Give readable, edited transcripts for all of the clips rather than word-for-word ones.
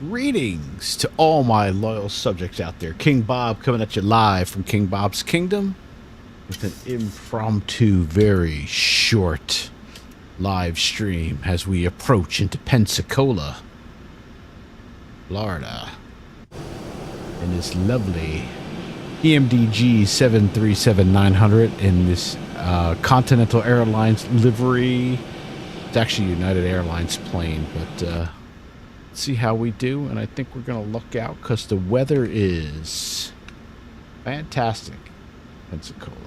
Greetings to all my loyal subjects out there. King Bob coming at you live from King Bob's Kingdom with an impromptu, very short live stream as we approach into Pensacola, Florida, in this lovely PMDG 737-900 in this Continental Airlines livery. It's actually United Airlines plane, but see how we do. And I think we're gonna look out because the weather is fantastic. Pensacola.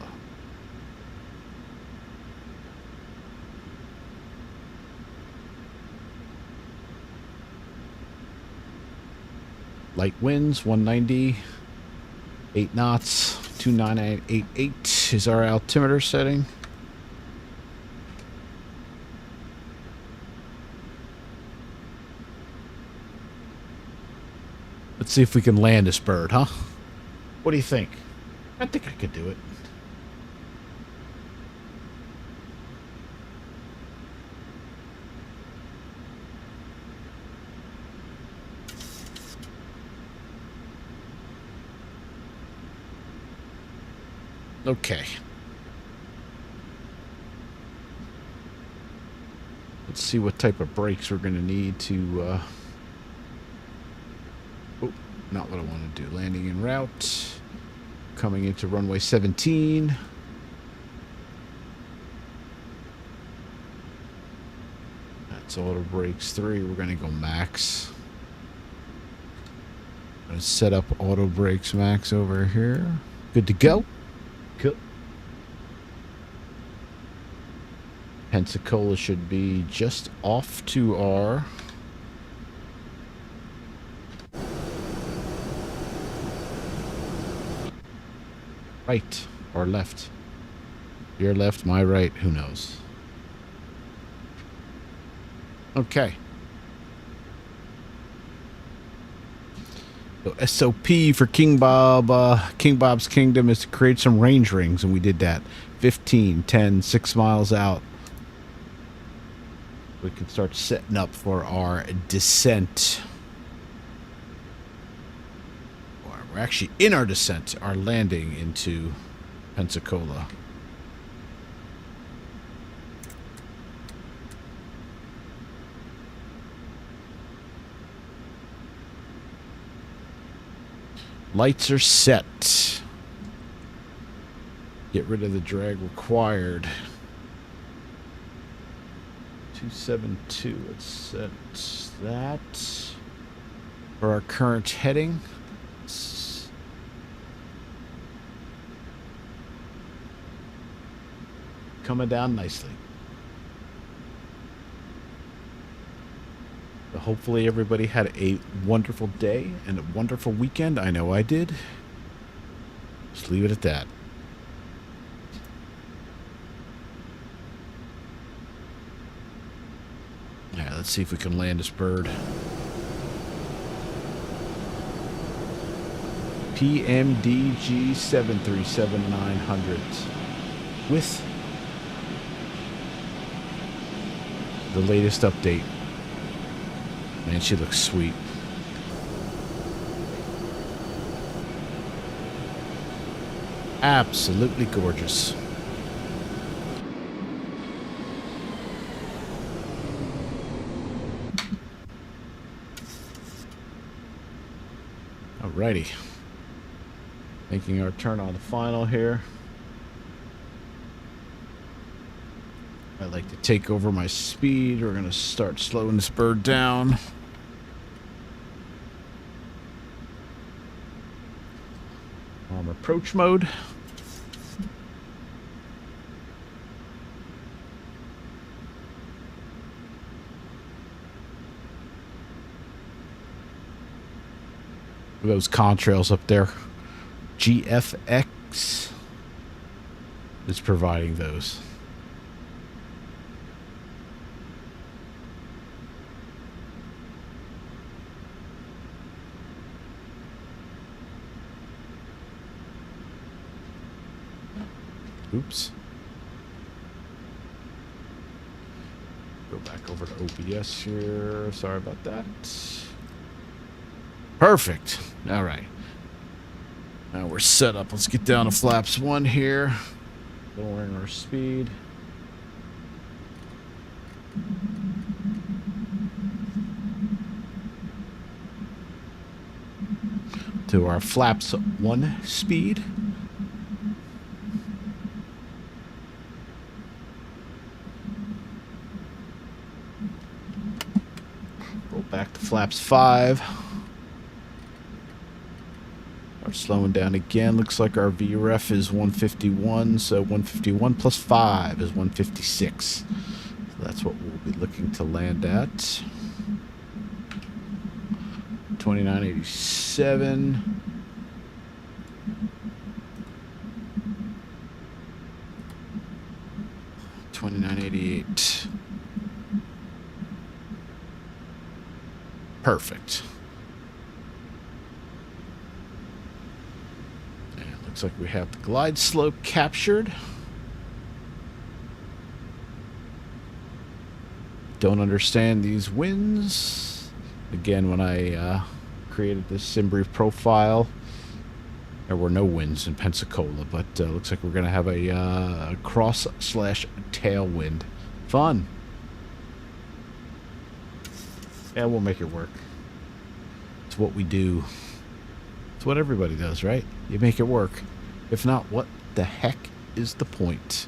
Light winds, 190, 8 knots, 29888 is our altimeter setting. Let's see if we can land this bird, huh? What do you think? I think I could do it. Okay. Let's see what type of brakes we're going to need to... Oh, not what I want to do. Landing en route. Coming into runway 17. That's auto brakes 3. We're going to go max. I'm going to set up auto brakes max over here. Good to go. Cool. Pensacola should be just off to our right or left. Your left, my right, who knows? Okay. So SOP for King Bob, King Bob's Kingdom is to create some range rings, and we did that. 15, 10, 6 miles out. We can start setting up for our descent. We're actually in our descent, our landing into Pensacola. Lights are set. Get rid of the drag required. 272. Let's set that for our current heading. Coming down nicely. So hopefully everybody had a wonderful day and a wonderful weekend. I know I did. Just leave it at that. Yeah, let's see if we can land this bird. PMDG 737-900 with the latest update. Man, she looks sweet. Absolutely gorgeous. Alrighty. Making our turn on the final here. I like to take over my speed. We're going to start slowing this bird down. Approach mode. Those contrails up there. GFX is providing those. Oops. Go back over to OBS here. Sorry about that. Perfect. All right. Now we're set up. Let's get down to flaps 1 here. Lowering our speed. To our flaps 1 speed. Roll back to flaps 5. Start slowing down again. Looks like our VREF is 151, so 151 plus 5 is 156. So that's what we'll be looking to land at. 2987. $29.88. Perfect. And it looks like we have the glide slope captured. Don't understand these winds. Again, when I created this SimBrief profile, there were no winds in Pensacola, but looks like we're going to have a cross/tailwind. Fun. Yeah, we'll make it work. It's what we do. It's what everybody does, right? You make it work. If not, what the heck is the point?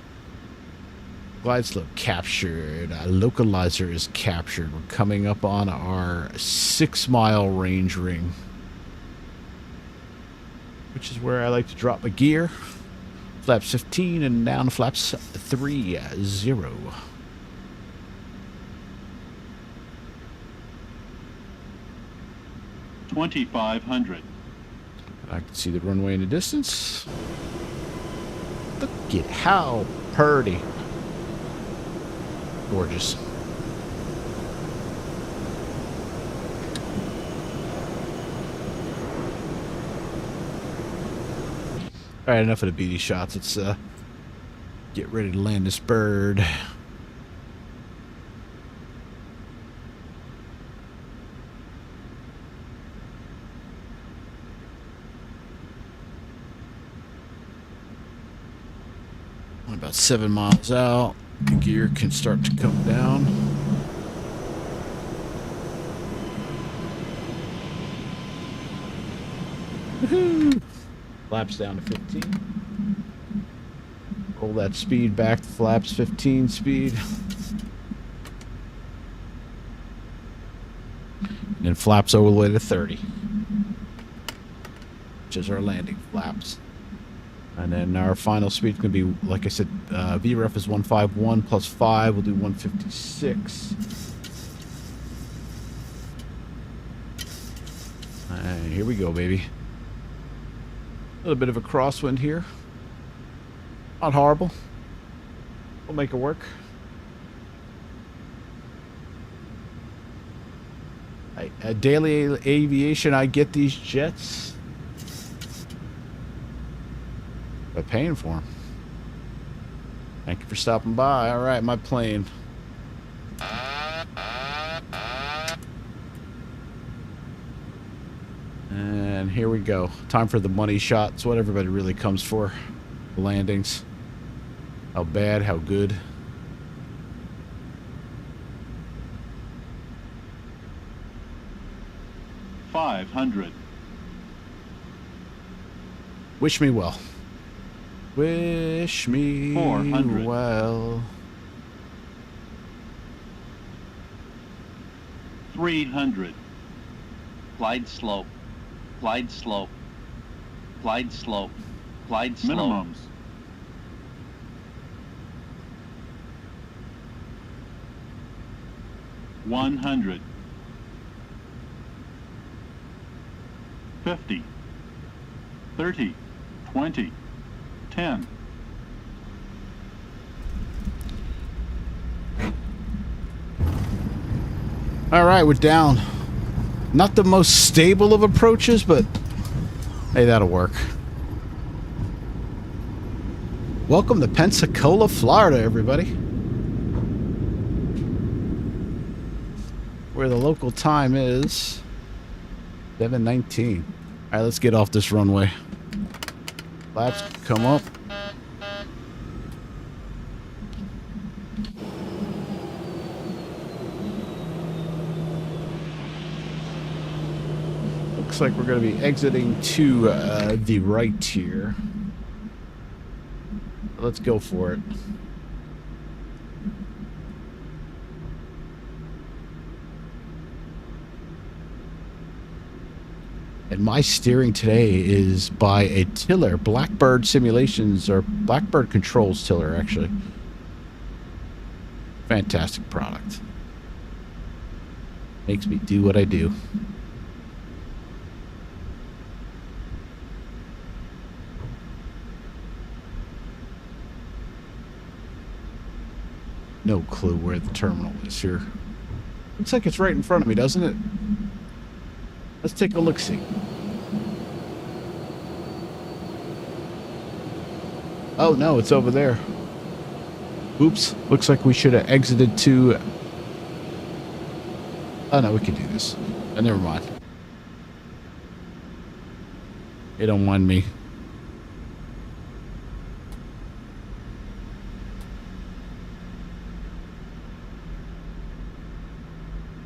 Glide slope captured. Localizer is captured. We're coming up on our 6-mile range ring, which is where I like to drop my gear. Flaps 15 and down to flaps 30. 2,500. I can see the runway in the distance. Look at how pretty. Gorgeous. All right, enough of the beauty shots. Let's get ready to land this bird. We're about 7 miles out. The gear can start to come down. Woohoo! Flaps down to 15. Roll that speed back to flaps 15 speed. And then flaps all the way to 30. Which is our landing flaps. And then our final speed is going to be, like I said, VREF is 151 plus 5. We'll do 156. And here we go, baby. A little bit of a crosswind here. Not horrible. We'll make it work. Daily aviation, I get these jets. But paying for them. Thank you for stopping by. All right, my plane. And here we go. Time for the money shot. It's what everybody really comes for. The landings. How bad, how good. $500. Wish me well. Wish me 400. well. 300. Glide slope. Glide slope. Glide slope. Glide slope. Minimums. 100. 50. 30. 20. 10. All right, we're down. Not the most stable of approaches, but hey, that'll work. Welcome to Pensacola, Florida, everybody. Where the local time is 719. All right, let's get off this runway. Flaps come up. Looks like we're going to be exiting to the right here. Let's go for it. And my steering today is by a tiller, Blackbird Simulations, or Blackbird Controls tiller, actually. Fantastic product. Makes me do what I do. No clue where the terminal is here. Looks like it's right in front of me, doesn't it? Let's take a look-see. Oh, no, it's over there. Oops. Looks like we should have exited to... Oh, no, we can do this. Oh, never mind. They don't mind me.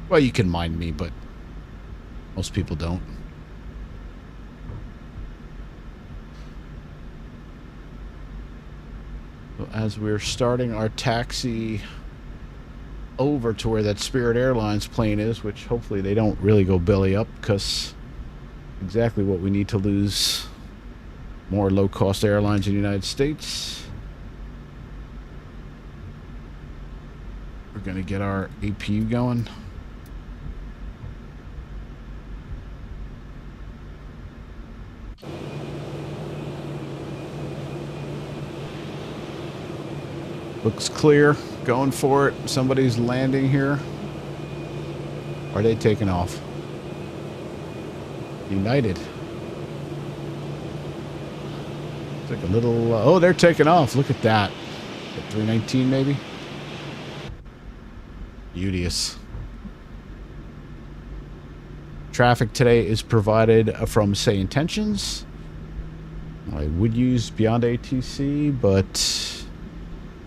Well, you can mind me, but most people don't. So as we're starting our taxi over to where that Spirit Airlines plane is, which hopefully they don't really go belly up, because exactly what we need to lose more low-cost airlines in the United States. We're going to get our APU going. Looks clear. Going for it. Somebody's landing here. Or are they taking off? United. It's like a little... oh, they're taking off. Look at that. At 319 maybe? Beauteous. Traffic today is provided from Say Intentions. I would use Beyond ATC, but...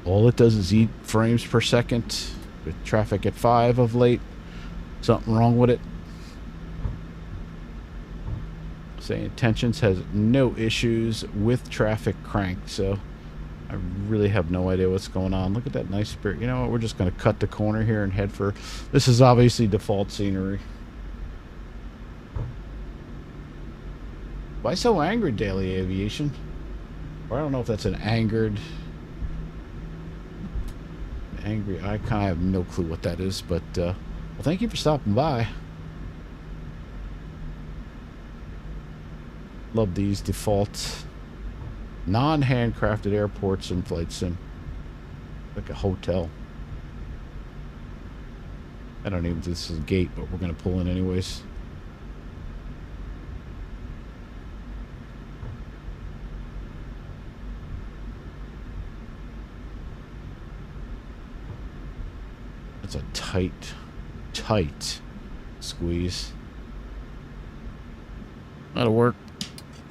all it does is eat frames per second with traffic at 5 of late. Something wrong with it. Say Intentions has no issues with traffic crank, so I really have no idea what's going on. Look at that nice Spirit. You know what? We're just going to cut the corner here and head for... this is obviously default scenery. Why so angry, Daily Aviation? Or I don't know if that's an angered... angry. I kind of have no clue what that is, but well, thank you for stopping by. Love these default non-handcrafted airports and flight sim. Like a hotel. I don't even think this is a gate, but we're gonna pull in anyways. That's a tight squeeze. That'll work.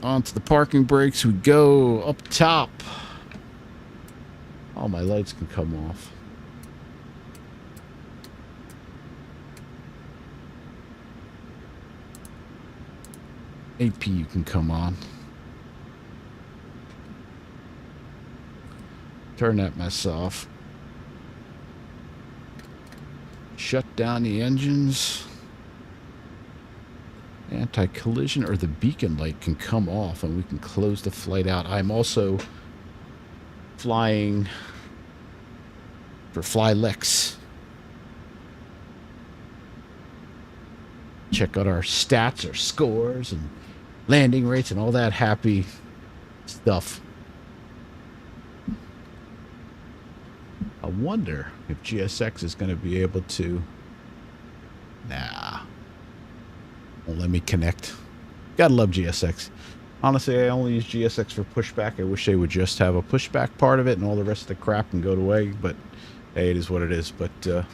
Onto the parking brakes we go. Up top. All my lights can come off. APU can come on. Turn that mess off. Shut down the engines. Anti-collision or the beacon light can come off and we can close the flight out. I'm also flying for Flylex. Check out our stats, our scores, and landing rates and all that happy stuff. I wonder if GSX is going to be able to... nah. Won't let me connect. Gotta love GSX. Honestly, I only use GSX for pushback. I wish they would just have a pushback part of it and all the rest of the crap can go away. But hey, it is what it is. But I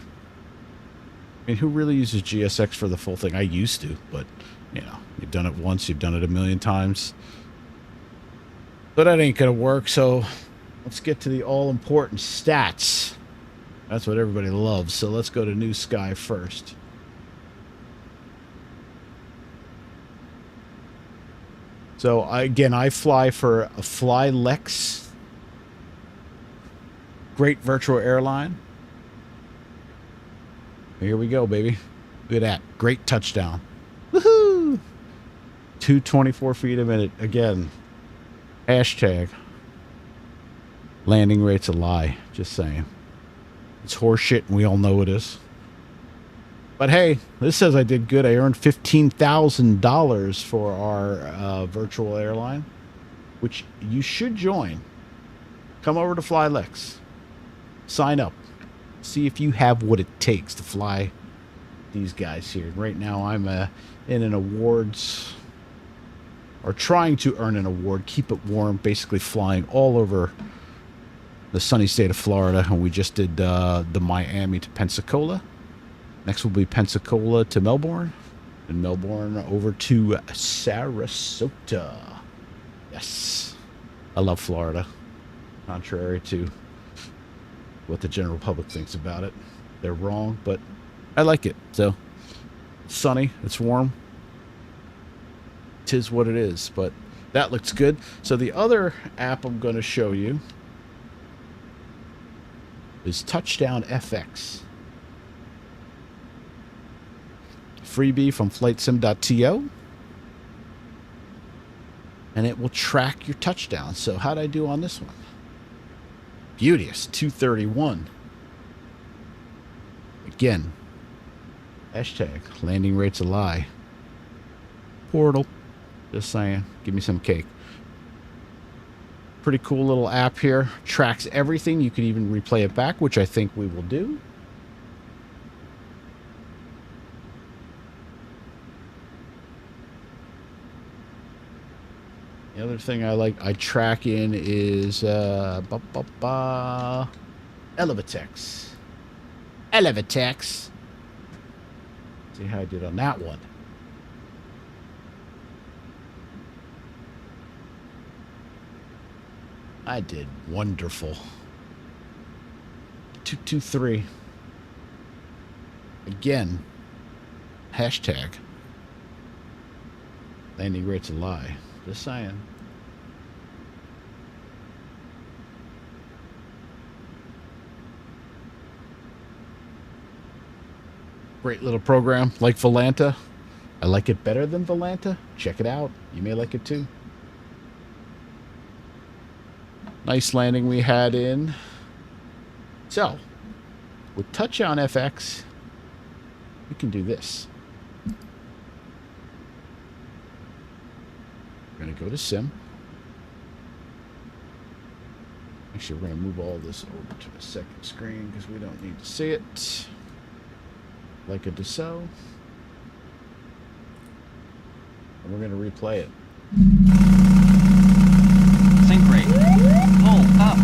mean, who really uses GSX for the full thing? I used to, but You know, you've done it once, you've done it a million times. But that ain't gonna work, so let's get to the all-important stats. That's what everybody loves, so let's go to New Sky first. So, I fly for a Flylex. Great virtual airline. Here we go, baby. Look at that. Great touchdown. Woohoo! 224 feet a minute. Again, hashtag landing rate's a lie. Just saying. It's horseshit, and we all know it is. But hey, this says I did good. I earned $15,000 for our virtual airline, which you should join. Come over to Flylex. Sign up. See if you have what it takes to fly these guys here. Right now, I'm in an awards, or trying to earn an award. Keep it warm. Basically flying all over the sunny state of Florida. And we just did the Miami to Pensacola. Next will be Pensacola to Melbourne, and Melbourne over to Sarasota. Yes. I love Florida, contrary to what the general public thinks about it. They're wrong, but I like it. So, it's sunny, it's warm. 'Tis what it is, but that looks good. So the other app I'm going to show you is Touchdown FX. Freebie from flightsim.to, and it will track your touchdowns. So how'd I do on this one? Beauteous, 231. Again, hashtag landing rate's a lie. Portal, just saying, give me some cake. Pretty cool little app here. Tracks everything. You can even replay it back, which I think we will do. The other thing I track in is Elevitex. Elevitex. See how I did on that one. I did wonderful. 223. Again, hashtag landing rate's a lie. Just saying. Great little program, like Volanta. I like it better than Volanta. Check it out. You may like it too. Nice landing we had in. So, with Touchdown FX, we can do this. We're going to go to Sim. Actually, we're going to move all this over to the second screen because we don't need to see it. Like a Dassault. And we're going to replay it. Sync rate. Pull up.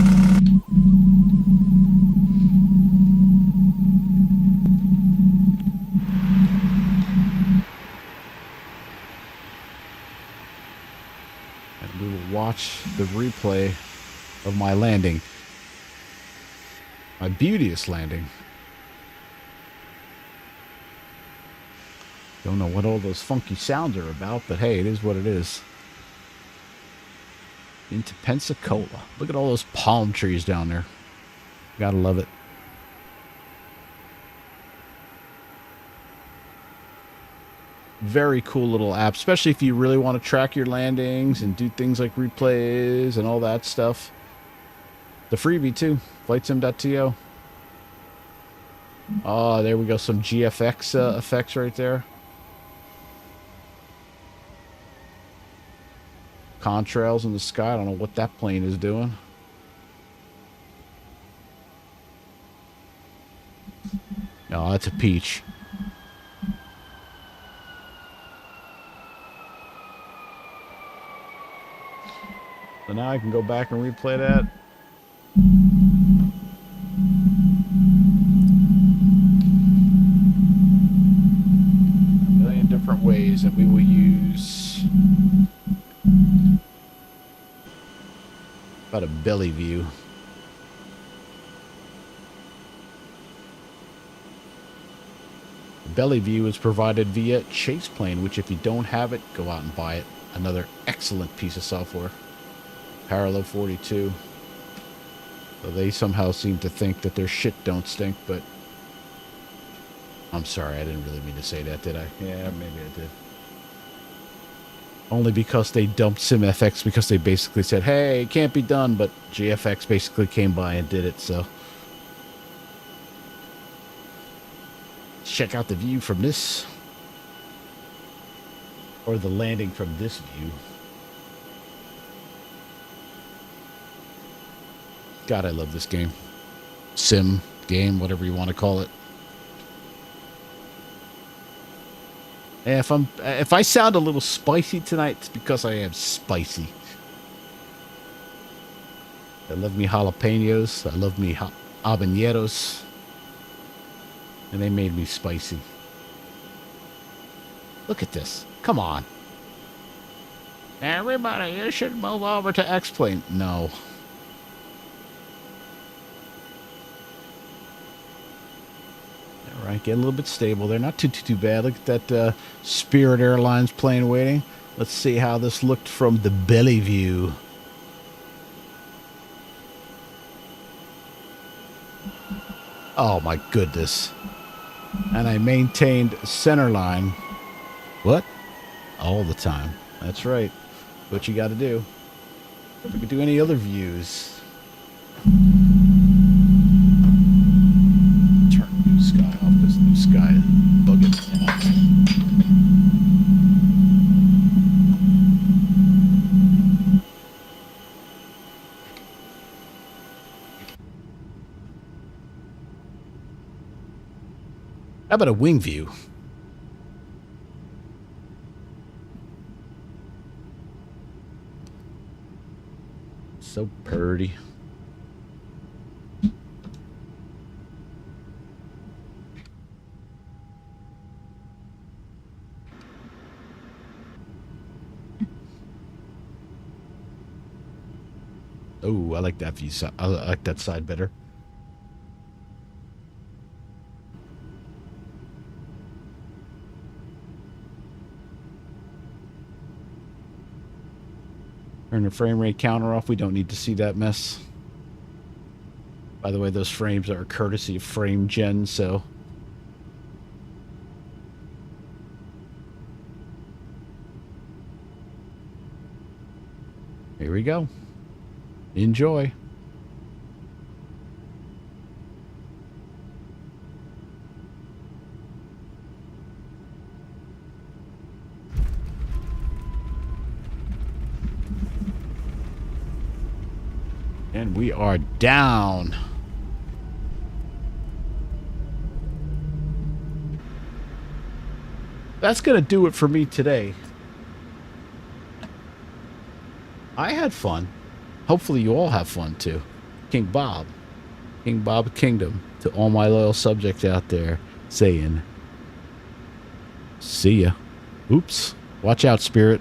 And we will watch the replay of my landing. My beauteous landing. Don't know what all those funky sounds are about, but hey, it is what it is. Into Pensacola. Look at all those palm trees down there. Gotta love it. Very cool little app, especially if you really want to track your landings and do things like replays and all that stuff. The freebie too, flightsim.to. Oh, there we go, some GFX effects right there. Contrails in the sky. I don't know what that plane is doing. Oh, that's a peach. So now I can go back and replay that. A million different ways, and we will use belly view. The belly view is provided via Chase Plane, which if you don't have it, go out and buy it. Another excellent piece of software. Parallel 42. So they somehow seem to think that their shit don't stink, but I'm sorry, I didn't really mean to say that, did I? Yeah, maybe I did. Only because they dumped SimFX because they basically said, hey, it can't be done, but GFX basically came by and did it, so. Check out the view from this. Or the landing from this view. God, I love this game. Sim game, whatever you want to call it. And if I sound a little spicy tonight, it's because I am spicy. I love me jalapenos. I love me habaneros. And they made me spicy. Look at this. Come on. Everybody, you should move over to X-Plane. No. All right, get a little bit stable. They're not too bad. Look at that Spirit Airlines plane waiting. Let's see how this looked from the belly view. Oh my goodness. And I maintained center line. What? All the time. That's right. What you got to do. If we could do any other views. Turn New Sky off because New Sky is bugging. How about a wing view? So pretty. Oh, I like that view. I like that side better. Turn the frame rate counter off. We don't need to see that mess. By the way, those frames are courtesy of Frame Gen, so. Here we go. Enjoy. And we are down. That's going to do it for me today. I had fun. Hopefully you all have fun too. King Bob Kingdom, to all my loyal subjects out there, saying, see ya. Oops. Watch out, Spirit.